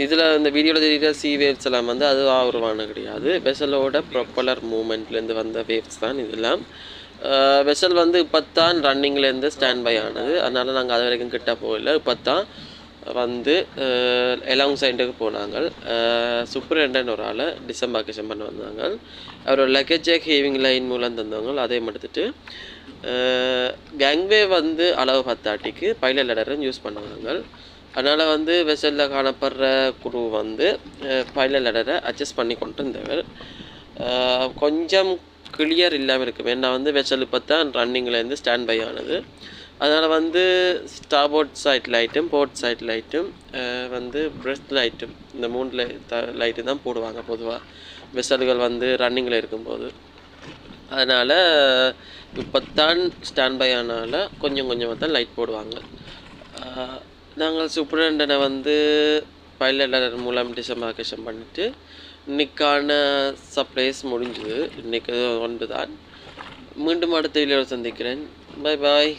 இதில் இந்த வீடியோவில் தெரிகிற சி வேவ்ஸ் எல்லாம் வந்து அது ஆர்வமான கிடையாது. வெசலோட ப்ரொப்பலர் மூமெண்ட்லேருந்து வந்த வேவ்ஸ் தான் இதெல்லாம். வெசல் வந்து இப்போ தான் ரன்னிங்லேருந்து ஸ்டாண்ட் பை ஆனது. அதனால் நாங்கள் அது வரைக்கும் கிட்ட போகல. இப்போ தான் வந்து எலாங் சைடுக்கு போனாங்க. சூப்பரண்டன் ஒரு ஆள் டிசம்பார்கேஷன் பண்ண வந்தாங்க. அவர் லக்கேஜை ஹேவிங் லைன் மூலம் தந்தவங்க அதையும் எடுத்துட்டு கேங்வே வந்து அளவு 10 பைலட் லெடரும் யூஸ் பண்ணுவாங்க. அதனால் வந்து வெசலில் காணப்படுற குரு வந்து பைலட் லெடரை அட்ஜஸ்ட் பண்ணி கொண்டு இருந்தவர். கொஞ்சம் கிளியர் இல்லாமல் இருக்கும். ஏன்னா வந்து வெசல் இப்போ தான் ரன்னிங்லேருந்து ஸ்டாண்ட் பை ஆனது. அதனால் வந்து ஸ்டார்போர்ட் சைட் லைட்டும் போர்ட் சைட் லைட்டும் வந்து பிரெஸ்ட் லைட்டும் இந்த 3 லைட்டு தான் போடுவாங்க பொதுவாக வெசல்கள் வந்து ரன்னிங்கில் இருக்கும்போது. அதனால் இப்போ தான் ஸ்டாண்ட் பை ஆனால கொஞ்சம் கொஞ்சமாக தான் லைட் போடுவாங்க. நாங்கள் சூப்பரண்டனை வந்து பைலட் லெடர் மூலம் டிசம்பார்கேஷன் பண்ணிவிட்டு இன்றைக்கான சப்ளைஸ் முடிஞ்சுது. இன்றைக்கு ஒன்று தான். மீண்டும் அடுத்த வீடியோவில் சந்திக்கிறேன். பாய் பாய்.